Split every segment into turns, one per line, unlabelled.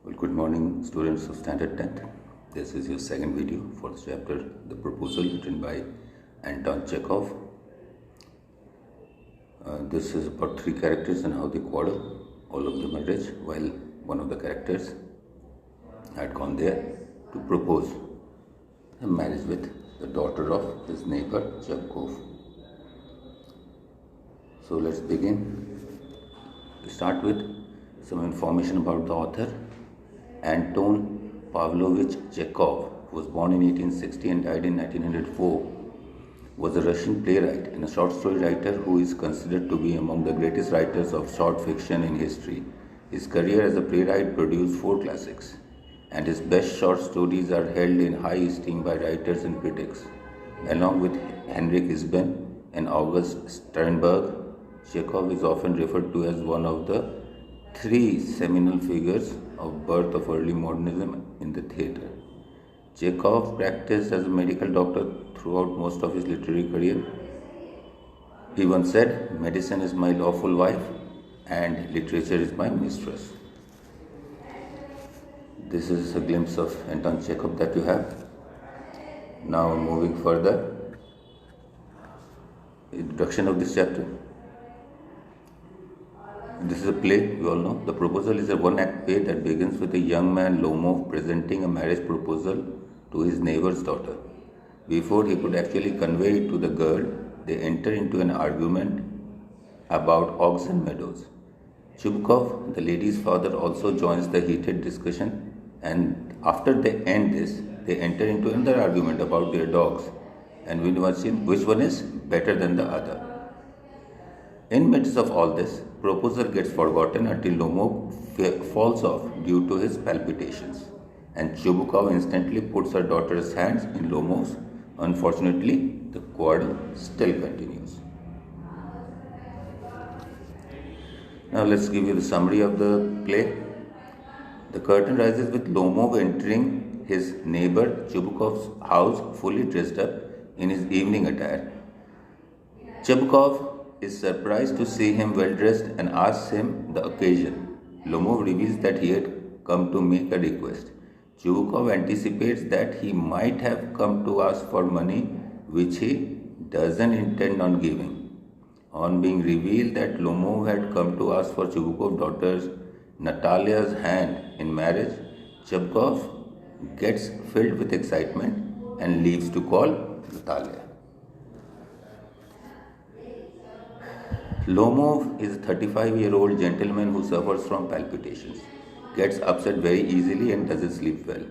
Well, good morning, students of Standard 10th. This is your second video for the chapter The Proposal, written by Anton Chekhov. This is about three characters and how they quarrel. All of them are rich, while one of the characters had gone there to propose a marriage with the daughter of his neighbor Chekhov. So let's begin. We start with some information about the author. Anton Pavlovich Chekhov, who was born in 1860 and died in 1904, was a Russian playwright and a short story writer who is considered to be among the greatest writers of short fiction in history. His career as a playwright produced 4 classics, and his best short stories are held in high esteem by writers and critics. Along with Henrik Ibsen and August Sternberg, Chekhov is often referred to as one of the 3 seminal figures of birth of early modernism in the theatre. Chekhov practiced as a medical doctor throughout most of his literary career. He once said, "Medicine is my lawful wife and literature is my mistress." This is a glimpse of Anton Chekhov that you have. Now moving further, introduction of this chapter. This is a play, you all know. The Proposal is a one-act play that begins with a young man, Lomov, presenting a marriage proposal to his neighbor's daughter. Before he could actually convey it to the girl, they enter into an argument about oxen meadows. Chubukov, the lady's father, also joins the heated discussion, and after they end this, they enter into another argument about their dogs and which one is better than the other. In midst of all this, proposal gets forgotten until Lomov falls off due to his palpitations, and Chubukov instantly puts her daughter's hands in Lomov's. Unfortunately, the quarrel still continues. Now let's give you the summary of the play. The curtain rises with Lomov entering his neighbor Chubukov's house fully dressed up in his evening attire. Chubukov is surprised to see him well dressed and asks him the occasion. Lomov reveals that he had come to make a request. Chubukov anticipates that he might have come to ask for money, which he doesn't intend on giving. On being revealed that Lomov had come to ask for Chubukov's daughter Natalia's hand in marriage, Chubukov gets filled with excitement and leaves to call Natalia. Lomov is a 35-year-old gentleman who suffers from palpitations, gets upset very easily and doesn't sleep well.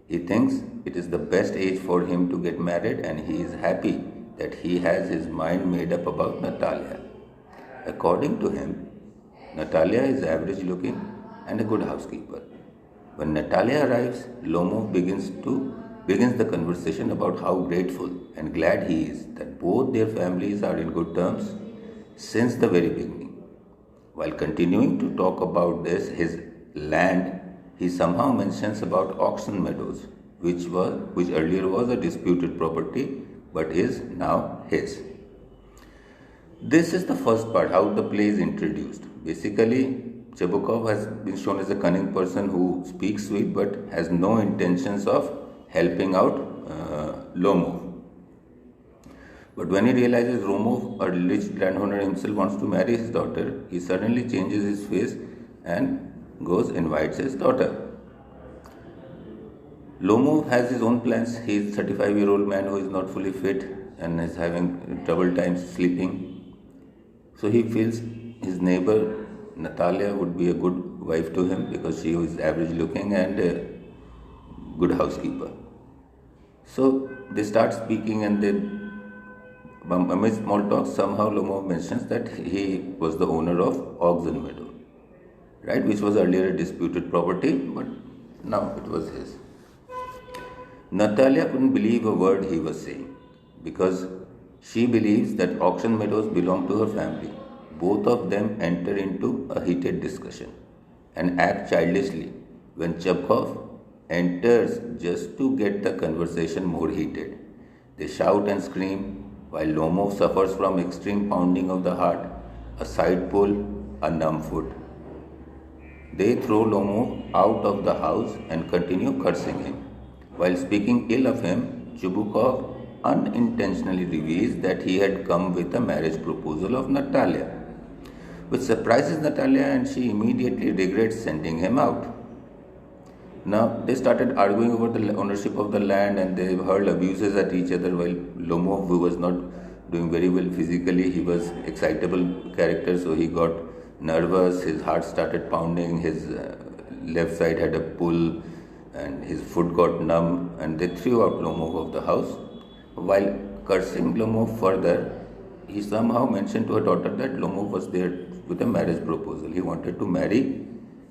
He thinks it is the best age for him to get married, and he is happy that he has his mind made up about Natalia. According to him, Natalia is average looking and a good housekeeper. When Natalia arrives, Lomov begins the conversation about how grateful and glad he is that both their families are in good terms since the very beginning. While continuing to talk about his land, he somehow mentions about auction meadows, which earlier was a disputed property but is now his. This is the first part, how the play is introduced. Basically, Chebukov has been shown as a cunning person who speaks sweet but has no intentions of helping out Lomov. But when he realizes Lomov, a rich landowner himself, wants to marry his daughter, he suddenly changes his face and invites his daughter. Lomov has his own plans. He is a 35-year-old man who is not fully fit and is having trouble times sleeping. So he feels his neighbor Natalia would be a good wife to him because she is average looking and a good housekeeper. So they start speaking, and then amidst small talk, somehow Lomov mentions that he was the owner of Oxen Meadow, right, which was earlier a disputed property, but now it was his. Natalia couldn't believe a word he was saying because she believes that auction meadows belong to her family. Both of them enter into a heated discussion and act childishly when Chubukov enters just to get the conversation more heated. They shout and scream while Lomov suffers from extreme pounding of the heart, a side pull, a numb foot. They throw Lomov out of the house and continue cursing him. While speaking ill of him, Chubukov unintentionally reveals that he had come with a marriage proposal of Natalia, which surprises Natalia and she immediately regrets sending him out. Now they started arguing over the ownership of the land and they hurled abuses at each other while Lomov, who was not doing very well physically, he was excitable character, so he got nervous, his heart started pounding, his left side had a pull and his foot got numb and they threw out Lomov of the house. While cursing Lomov further, he somehow mentioned to her daughter that Lomov was there with a marriage proposal. He wanted to marry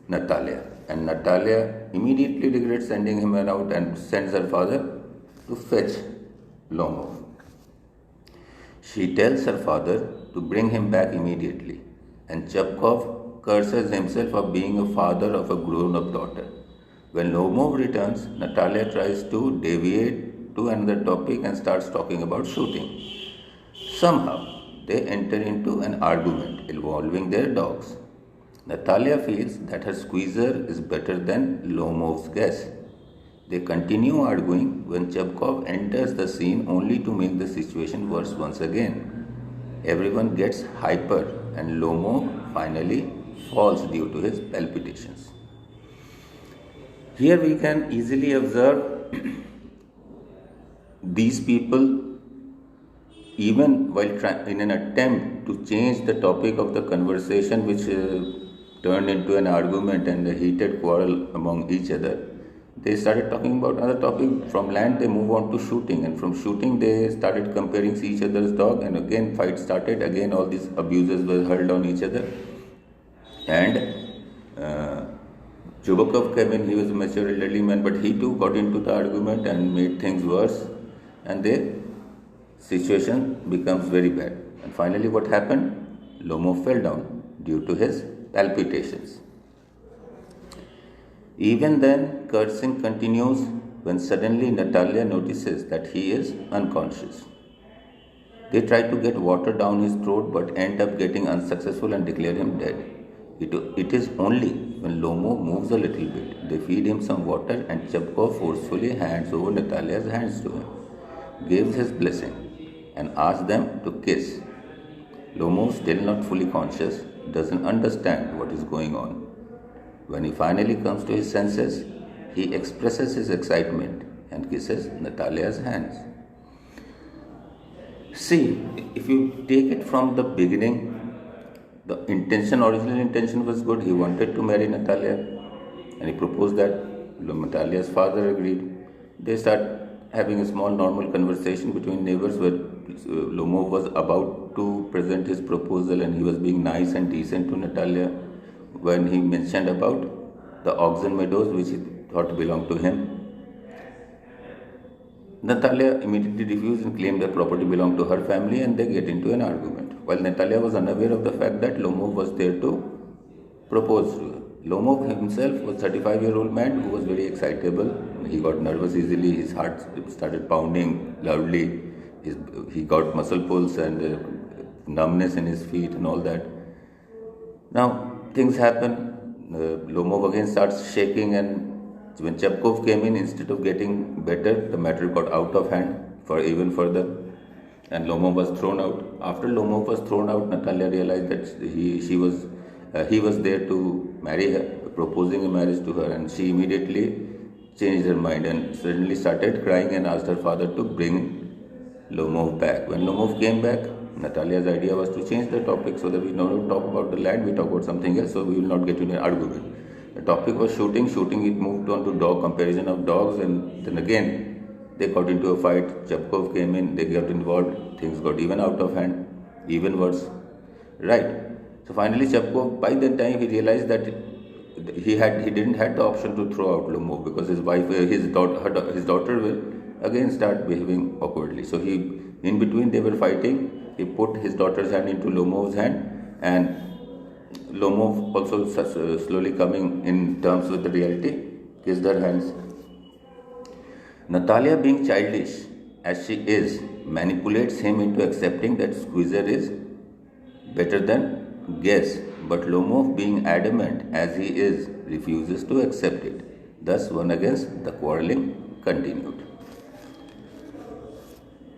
Natalia. And Natalia immediately regrets sending him out and sends her father to fetch Lomov. She tells her father to bring him back immediately. And Chepkov curses himself for being a father of a grown-up daughter. When Lomov returns, Natalia tries to deviate to another topic and starts talking about shooting. Somehow, they enter into an argument involving their dogs. Natalia feels that her squeezer is better than Lomov's guess. They continue arguing when Chepkov enters the scene only to make the situation worse once again. Everyone gets hyper and Lomov finally falls due to his palpitations. Here we can easily observe these people, even while in an attempt to change the topic of the conversation, which turned into an argument and a heated quarrel among each other, they started talking about another topic. From land they move on to shooting, and from shooting they started comparing each other's dog, and again fight started. Again all these abuses were hurled on each other, and Chubukov came in. He was a mature elderly man, but he too got into the argument and made things worse, and the situation becomes very bad. And finally what happened? Lomov fell down due to his palpitations. Even then, cursing continues when suddenly Natalia notices that he is unconscious. They try to get water down his throat but end up getting unsuccessful and declare him dead. It is only when Lomo moves a little bit, they feed him some water and Chepkov forcefully hands over Natalia's hands to him, gives his blessing and asks them to kiss. Lomo, still not fully conscious, doesn't understand what is going on. When he finally comes to his senses, he expresses his excitement and kisses Natalia's hands. See, if you take it from the beginning, the original intention was good. He wanted to marry Natalia and he proposed that. Natalia's father agreed. They start having a small normal conversation between neighbors where Lomov was about to present his proposal and he was being nice and decent to Natalia when he mentioned about the oxen meadows which he thought belonged to him. Natalia immediately refused and claimed that property belonged to her family, and they get into an argument. While Natalia was unaware of the fact that Lomov was there to propose to her. Lomov himself was a 35-year-old man who was very excitable. He got nervous easily, his heart started pounding loudly, he got muscle pulls and numbness in his feet and all that. Now things happen, Lomov again starts shaking, and when Chepkov came in, instead of getting better, the matter got out of hand for even further, and Lomov was thrown out. After Lomov was thrown out, Natalia realized that he was there to marry her, proposing a marriage to her, and she immediately changed her mind and suddenly started crying and asked her father to bring Lomov back. When Lomov came back, Natalia's idea was to change the topic so that we don't talk about the land, we talk about something else, so we will not get into an argument. The topic was shooting, it moved on to dog, comparison of dogs, and then again they got into a fight. Chepkov came in, they got involved, things got even out of hand, even worse. Right. So finally Chepkov, by that time he realized that he didn't have the option to throw out Lomov because his daughter will again start behaving awkwardly. So in between they were fighting, he put his daughter's hand into Lomov's hand, and Lomov also slowly coming in terms with the reality, kissed her hands. Natalia, being childish as she is, manipulates him into accepting that squeezer is better than guess but Lomov, being adamant as he is, refuses to accept it. Thus, one against the quarreling continued.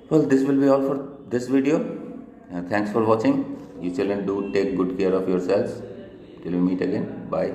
Well, this will be all for this video. Thanks for watching. You children do take good care of yourselves. Till we meet again. Bye.